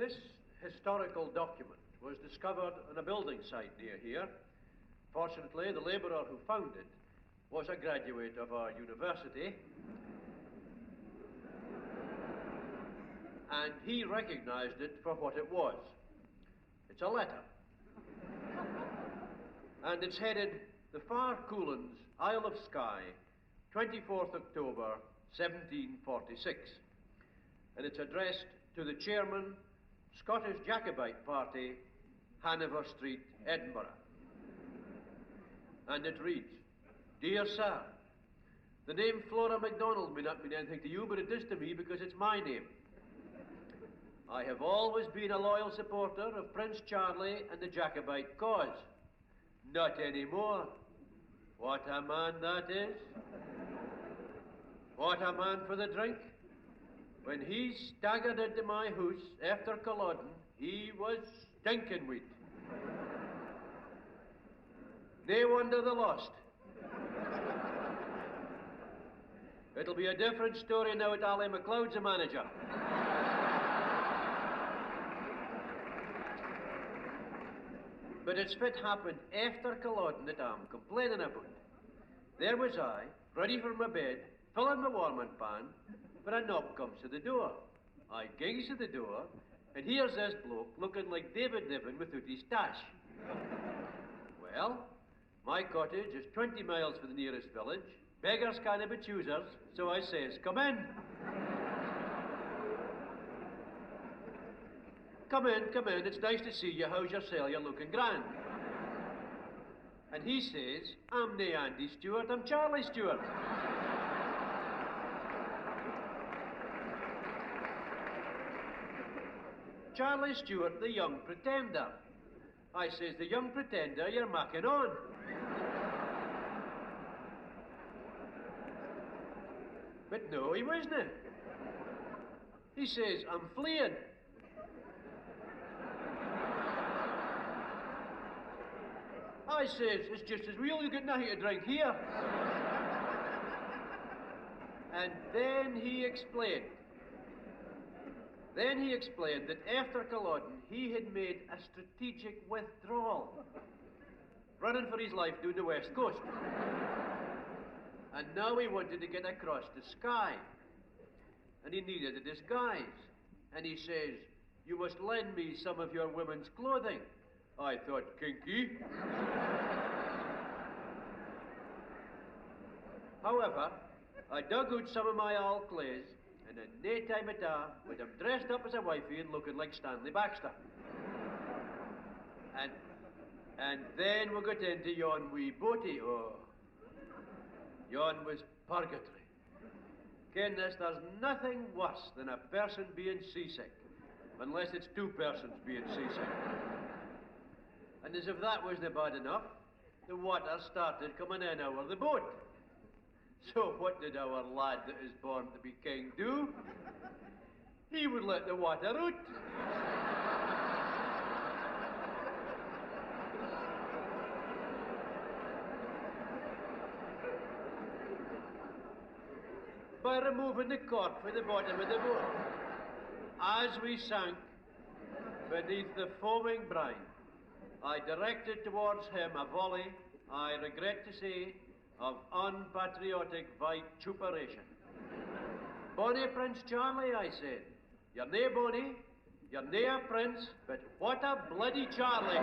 This historical document was discovered on a building site near here. Fortunately, the labourer who found it was a graduate of our university, and he recognised it for what it was. It's a letter. And it's headed, "The Far Coolins, Isle of Skye, 24th October, 1746. And it's addressed to the chairman, Scottish Jacobite Party, Hanover Street, Edinburgh. And it reads, "Dear Sir, the name Flora MacDonald may not mean anything to you, but it does to me because it's my name. I have always been a loyal supporter of Prince Charlie and the Jacobite cause. Not anymore. What a man that is. What a man for the drink. When he staggered into my house after Culloden, he was stinking wheat. No wonder the lost. It'll be a different story now that Ali MacLeod's the manager." But it's fit happened after Culloden that I'm complaining about. There was I, ready for my bed, filling my warming pan, but a knock comes to the door. I gings to the door, and here's this bloke looking like David Niven without his tash. Well, my cottage is 20 miles from the nearest village. Beggars can't be choosers, so I says, "Come in." Come in, it's nice to see you. How's yourself? You're looking grand." And he says, "I'm nae Andy Stewart, I'm Charlie Stewart." "Charlie Stewart, the young pretender." I says, "The young pretender, you're macking on." But no, he wasn't. He says, "I'm fleeing." I says, "It's just as real, you get nothing to drink here." And then he explained that after Culloden, he had made a strategic withdrawal, running for his life down the west coast. And now he wanted to get across the Skye, and he needed a disguise. And he says, "You must lend me some of your women's clothing." I thought, kinky. However, I dug out some of my old clothes, and in no time at all, with him dressed up as a wifey and looking like Stanley Baxter. And then we got into yon wee boatie. Oh, yon was purgatory. Goodness, there's nothing worse than a person being seasick, unless it's two persons being seasick. And as if that wasn't bad enough, the water started coming in over the boat. So what did our lad that is born to be king do? He would let the water out. By removing the cork from the bottom of the boat. As we sank beneath the foaming brine, I directed towards him a volley, I regret to say, of unpatriotic vituperation. "Bonnie Prince Charlie," I said. "You're nae bonnie, you're nae a prince, but what a bloody Charlie."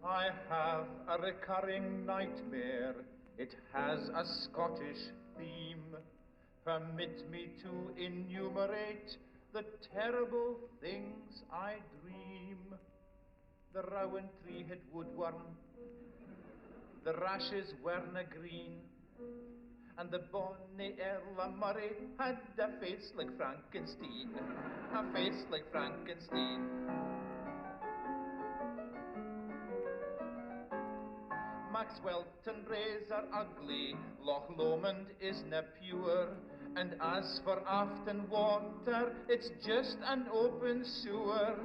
I have a recurring nightmare. It has a Scottish theme. Permit me to enumerate the terrible things I dream. The rowan tree had woodworm, the rashes werena green, and the bonny Ella Murray had a face like Frankenstein, a face like Frankenstein. Maxwelton braes are ugly, Loch Lomond isna pure, And as for Afton water, it's just an open sewer.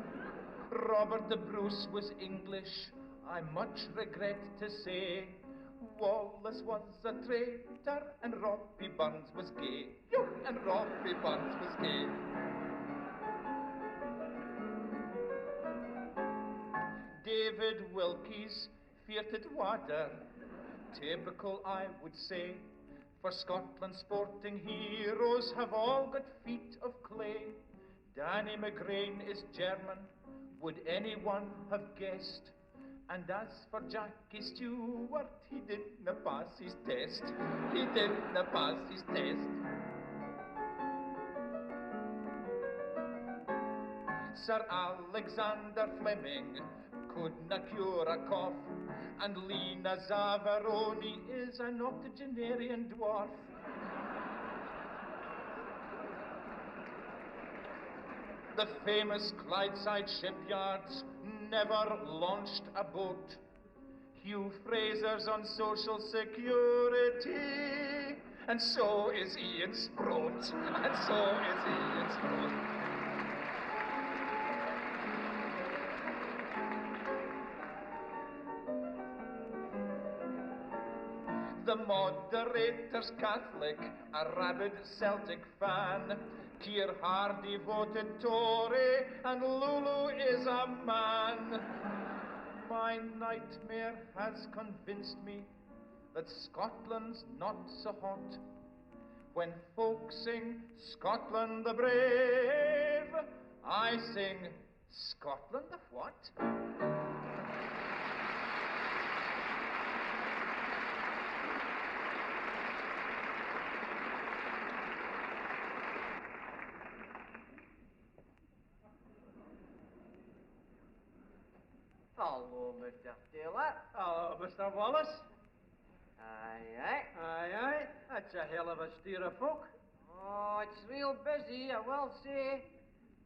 Robert the Bruce was English, I much regret to say. Wallace was a traitor, and Robbie Burns was gay. And Robbie Burns was gay. David Wilkie's feared water, typical I would say, for Scotland's sporting heroes have all got feet of clay. Danny McGrain is German, would anyone have guessed? And as for Jackie Stewart, he didn't pass his test. He didn't pass his test. Sir Alexander Fleming couldn't cure a cough, and Lena Zavaroni is an octogenarian dwarf. The famous Clydeside shipyards never launched a boat. Hugh Fraser's on Social Security, and so is Ian Sproat, and so is Ian Sproat. The moderator's Catholic, a rabid Celtic fan. Keir Hardie voted Tory, and Lulu is a man. My nightmare has convinced me that Scotland's not so hot. When folks sing Scotland the Brave, I sing Scotland the what? Hello, Mr. Taylor. Hello, Mr. Wallace. Aye, aye. Aye, aye. That's a hell of a steer of folk. Oh, it's real busy, I will say.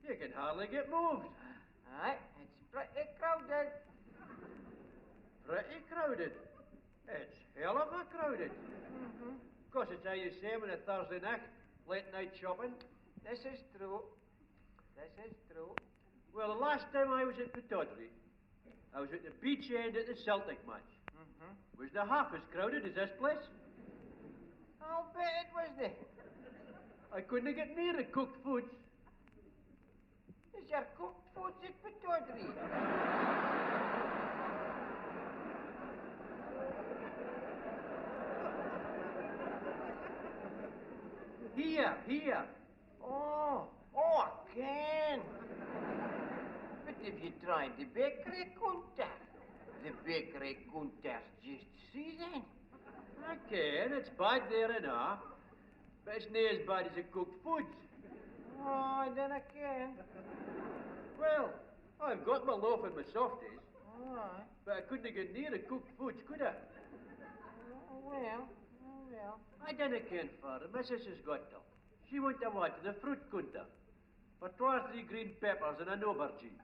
You can hardly get moved. Aye, it's pretty crowded. Pretty crowded. It's hell of a crowded. Of course, it's how you say on a Thursday night, late night shopping. This is true. This is true. Well, the last time I was at Pittodrie, I was at the beach end at the Celtic match. Was the half as crowded as this place? I'll bet it was there. I couldn't get near the cooked foods. Is there cooked foods at Pittodrie? Here. Oh, I can. But have you tried the bakery counter? The bakery counter's just seasoned. I can. It's bad there enough. But it's nae as bad as the cooked foods. Oh, then I can. Well, I've got my loaf and my softies. All right. But I couldn't get near the cooked foods, could I? Well. I dinna ken for the missus has got them. She went to what? To the fruit counter. For 2 or 3 green peppers and an aubergine.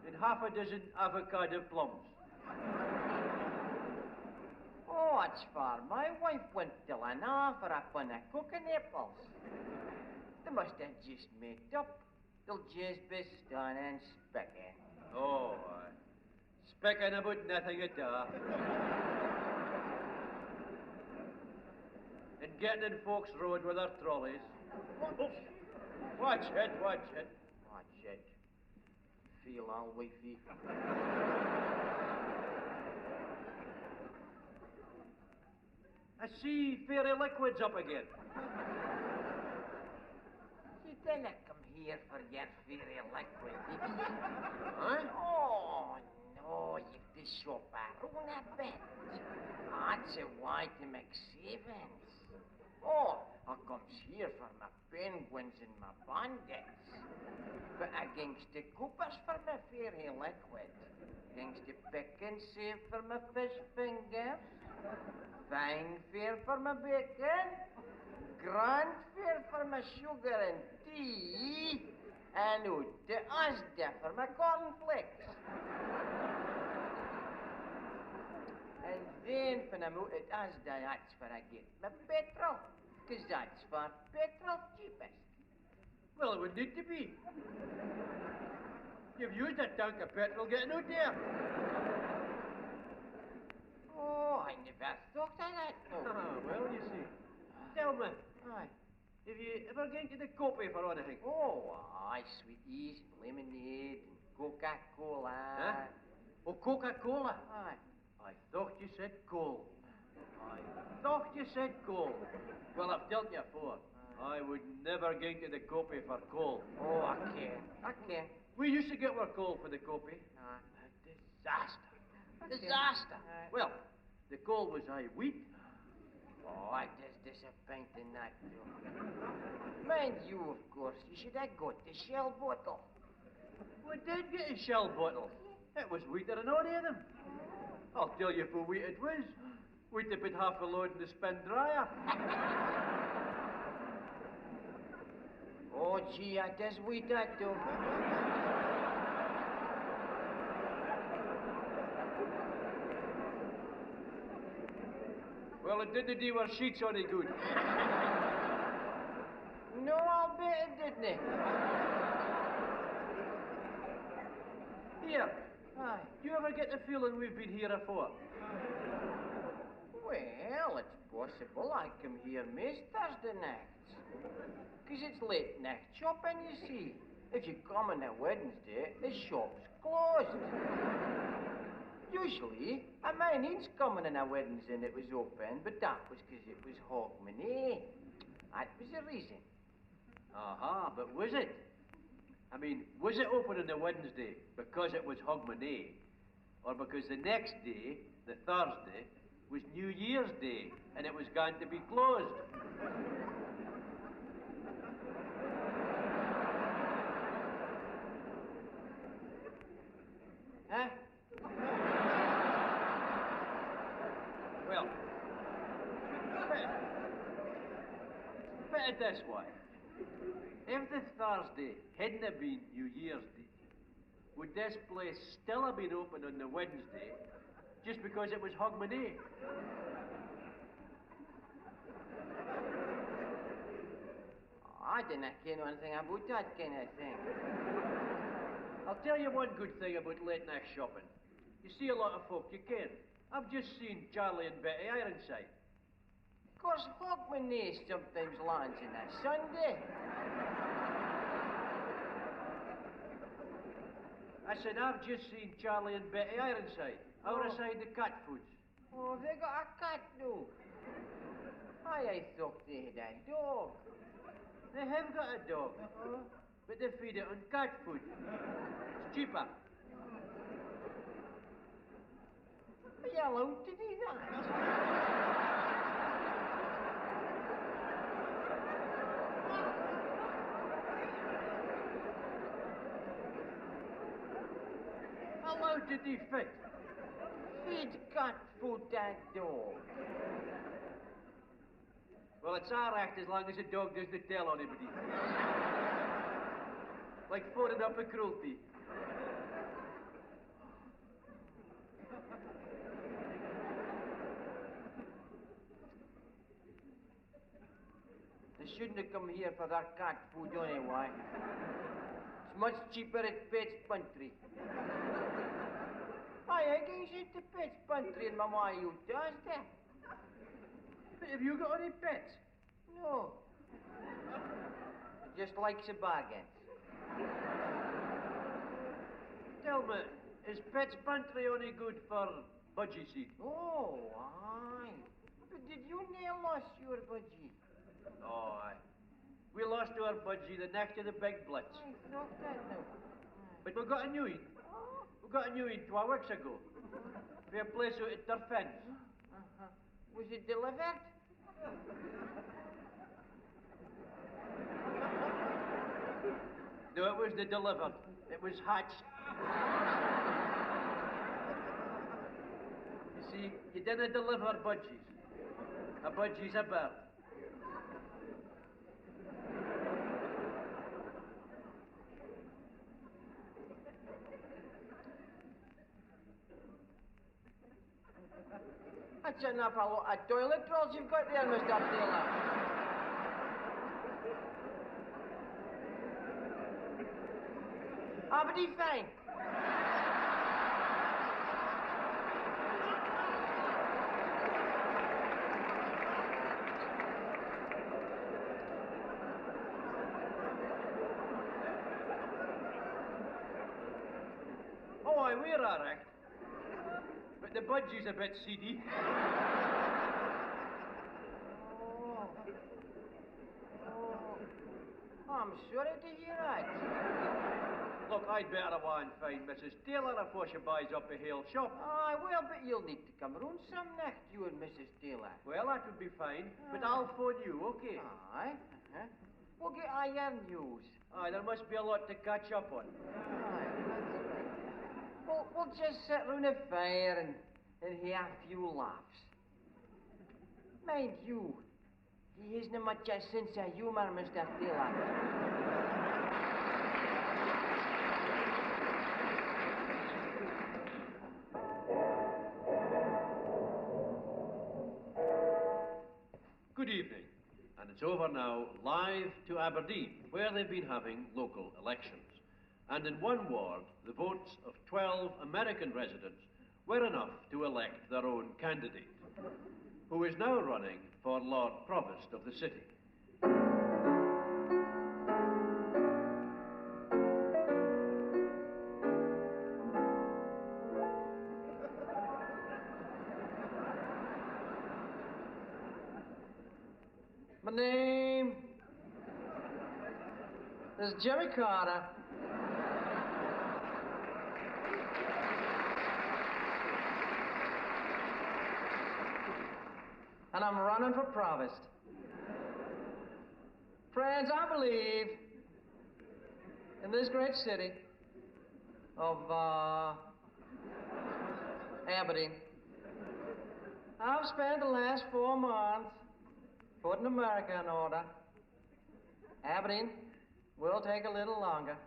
And half a dozen avocado plums. Oh, it's far. My wife went to Lana for a pun of cooking apples. They must have just made up. They'll just be stunning specking. Oh, specking about nothing at all. And getting in folks' road with their trolleys. Oh, watch it. Watch it. Feel all wifey. I see fairy liquids up again. You didn't come here for your fairy liquid, did you? Huh? Oh, no, you've to shop around a bit. That's a way to make savings. Oh, I comes here for my penguins and my bandits. But against the coopers for my fairy liquid. Against the pick and save for my fish fingers. Fine fare for my bacon. Grand fare for my sugar and tea. And out to Asda for my cornflakes. And then when I'm out at Asda, that's where I get my petrol. 'Cause that's for petrol cheapest. Well, it would need to be. You've used a tank of petrol getting out there. Oh, I never thought of that, no. Well, you see. Tell me, Aye. have you ever gone to the copy for anything? Oh, aye, sweeties, and lemonade, and Coca-Cola. Huh? Oh, Coca-Cola. Aye. I thought you said coal. I thought you said coal. Well, I've told you before. I would never go to the copy for coal. Oh, I can. We used to get our coal for the copy. Aye. A disaster. Okay. Disaster. Aye. Well, the coal was wheat. Oh, it is disappointing, that, too. Mind you, of course, you should have got the shell bottle. We did get a shell bottle. It was wheater than all of them. I'll tell you for wheat it was. We'd have put half a load in the spin dryer. Oh, gee, it is wheat, that, too. Well, it didn't do our sheets any good. No, I'll bet it didn't. Here, Aye. do you ever get the feeling we've been here before? Well, it's possible I come here most Thursday nights. 'Cause it's late night shopping, you see. If you come on a Wednesday, the shop's closed. Usually, I mean's coming on a Wednesday and it was open, but that was 'cause it was Hogmanay. That was the reason. Aha, but was it? I mean, was it open on the Wednesday because it was Hogmanay? Or because the next day, the Thursday, was New Year's Day and it was going to be closed? Huh? Well, put it this way. If the Thursday hadn't have been New Year's Day, would this place still have been open on the Wednesday just because it was Hogmanay? I didn't know anything about that kind of thing. I'll tell you one good thing about late night shopping. You see a lot of folk you can. I've just seen Charlie and Betty Ironside. Of course, Hogmanay sometimes lands on a Sunday. I said, I've just seen Charlie and Betty Ironside, outside the cat foods. Oh, they got a cat, too. I thought they had a dog. They have got a dog, but they feed it on cat food. It's cheaper. Are you allowed to do that? Allowed to defect. Feed cat food that dog. Well, it's our act as long as the dog doesn't tell anybody. Like phoning up a cruelty. They shouldn't have come here for their cat food anyway. It's much cheaper at Pet's Pantry. I guess it's the Pet's Pantry and Mama you does that. But have you got any pets? No. It just likes a bargain. Tell me, is Pet's Pantry only good for budgie seed? Oh, aye. But did you near lost your budgie? Oh, aye. We lost our budgie the next of the big blitz. I thought that now. But we got a new one. Oh. We got a new one 2 weeks ago. For a place out at Turfens. Was it delivered? No, it wasn't delivered. It was hatched. You see, you didn't deliver budgies. A budgie's a bird. That's enough of toilet rolls you've got there, Mr. Taylor. Aberdeen fine. Oh, aye, we're all right. But the budgie's a bit seedy. I'm sorry to hear that. Look, I'd better go and find Mrs. Taylor before she buys up a whole shop. Aye, well, but you'll need to come round some night, you and Mrs. Taylor. Well, that would be fine, but I'll phone you, okay? Aye. We'll get iron news. Aye, there must be a lot to catch up on. Aye, that's right. We'll just sit round a fire and hear a few laughs. Mind you, he isn't much a sense of humour, Mr. Taylor. Good evening, and it's over now, live to Aberdeen, where they've been having local elections. And in one ward, the votes of 12 American residents were enough to elect their own candidate, who is now running for Lord Provost of the city. My name is Jimmy Carter. And I'm running for provost. Friends, I believe in this great city of Aberdeen. I've spent the last 4 months putting America in order. Aberdeen will take a little longer.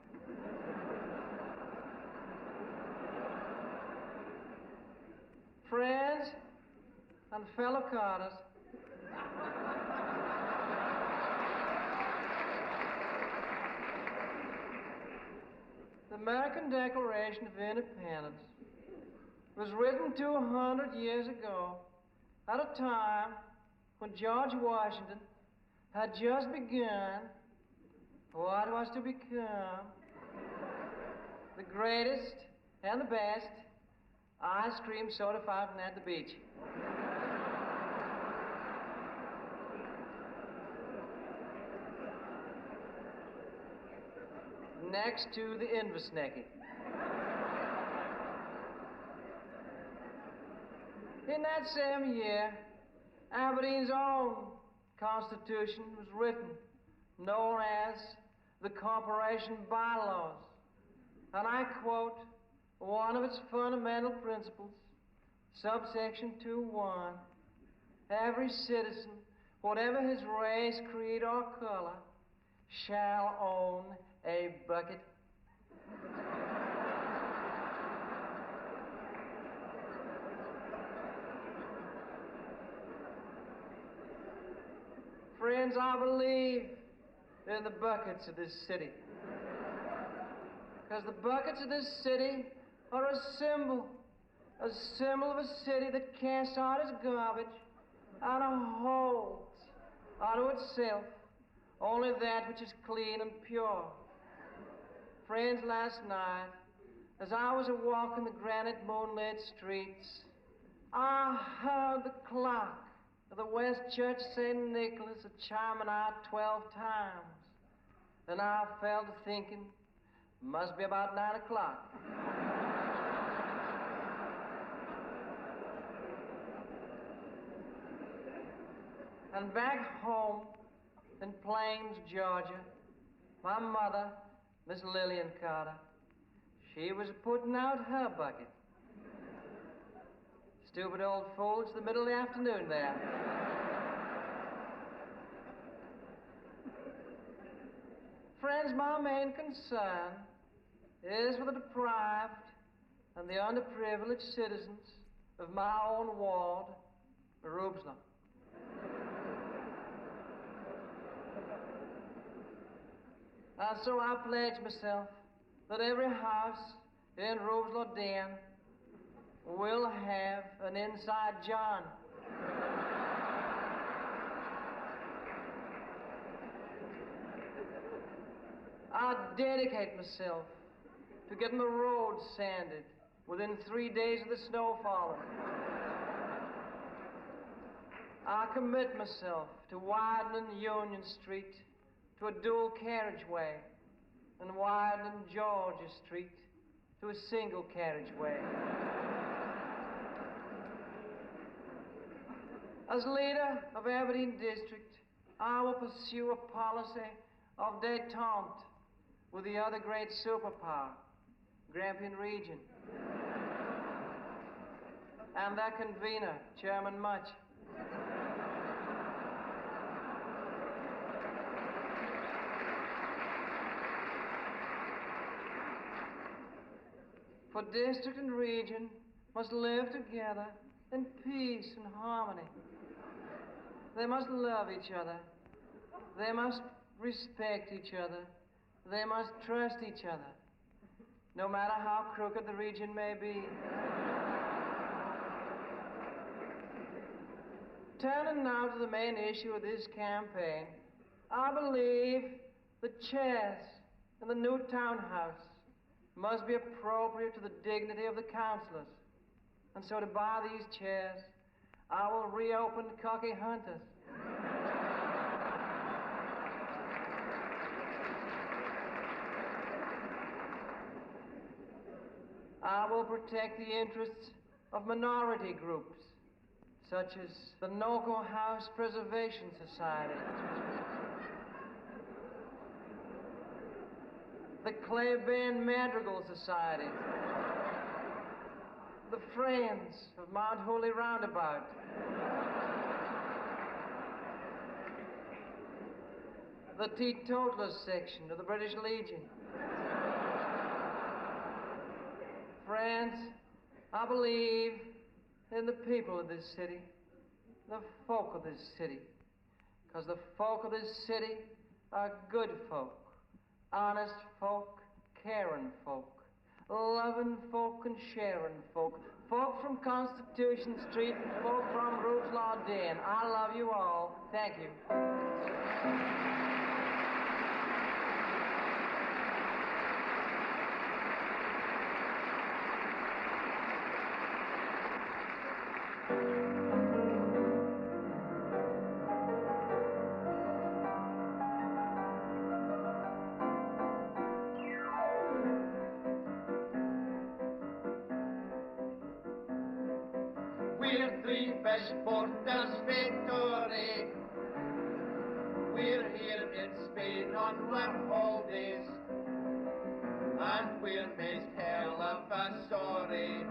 Friends and fellow Carters, the American Declaration of Independence was written 200 years ago at a time when George Washington had just begun what was to become the greatest and the best ice cream soda fountain at the beach. Next to the Inversnecky. In that same year, Aberdeen's own constitution was written, known as the Corporation Bylaws. And I quote one of its fundamental principles, subsection 2:1. Every citizen, whatever his race, creed, or color, shall own a bucket. Friends, I believe in the buckets of this city. Because the buckets of this city are a symbol of a city that casts out its garbage and holds unto itself only that which is clean and pure. Friends, last night, as I was walking the granite moonlit streets, I heard the clock of the West Church St. Nicholas chiming out 12 times. And I fell to thinking, must be about 9 o'clock. And back home in Plains, Georgia, my mother, Miss Lillian Carter, she was putting out her bucket. Stupid old fool, it's the middle of the afternoon there. Friends, my main concern is for the deprived and the underprivileged citizens of my own ward, Jerusalem. And so I pledge myself that every house in Aberdeen will have an inside John. I dedicate myself to getting the roads sanded within 3 days of the snow falling. I commit myself to widening Union Street to a dual carriageway and widening Georgia Street to a single carriageway. As leader of Aberdeen District, I will pursue a policy of détente with the other great superpower, Grampian Region, and their convener, Chairman Much. For district and region must live together in peace and harmony. They must love each other. They must respect each other. They must trust each other, no matter how crooked the region may be. Turning now to the main issue of this campaign, I believe the chairs in the new townhouse must be appropriate to the dignity of the councillors. And so to buy these chairs, I will reopen Cocky Hunters. I will protect the interests of minority groups, such as the Noco House Preservation Society, the Clay Band Madrigal Society, the Friends of Mount Holy Roundabout, the Teetotalers section of the British Legion. Friends, I believe in the people of this city, the folk of this city, because the folk of this city are good folk, honest folk, caring folk, loving folk and sharing folk, folk from Constitution Street and folk from Roof's Law Den. I love you all. Thank you. We're three fish porters, Victory. We're here in Spain on our holidays, and we're made hell of a sorry.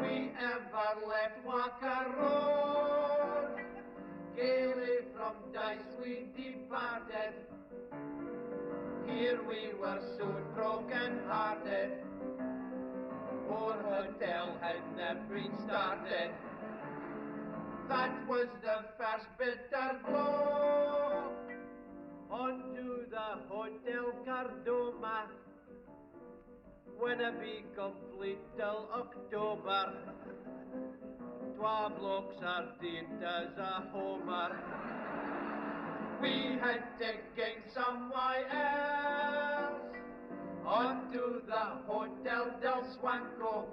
We ever left Walker Road, gaily from Dice we departed. Here we were soon broken-hearted. Our hotel had never been started. That was the first bitter blow. On to the Hotel Cardoma, winna be complete till October. Twa blokes are deemed as a homer. We had to gang somewhere else. On to the Hotel del Swanco,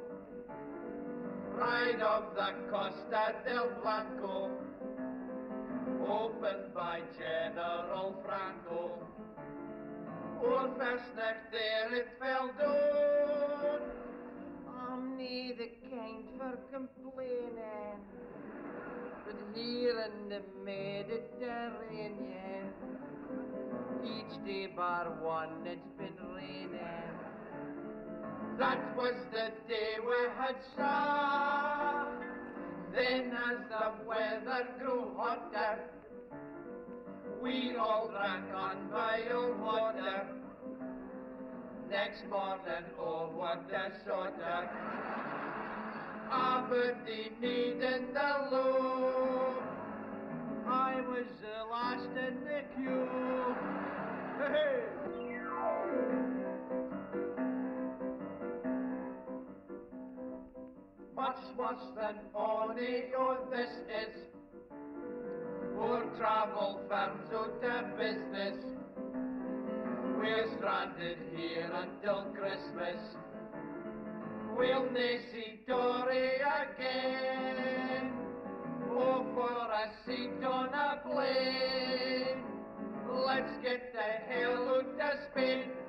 Pride of the Costa del Blanco, opened by General Franco. Our first night there it fell down. I'm nae the kind for complaining, but here in the Mediterranean, each day bar one it's been raining. That was the day we had saw. Then as the weather grew hotter, we all drank on vile water. Next morning, oh what a sorter. Aberdeen needed the low. I was the last in the queue. Hey! much worse than audio this is. Our travel firms out of business. We're stranded here until Christmas. We'll nae see Dory again. Oh, for a seat on a plane. Let's get the hell out of Spain.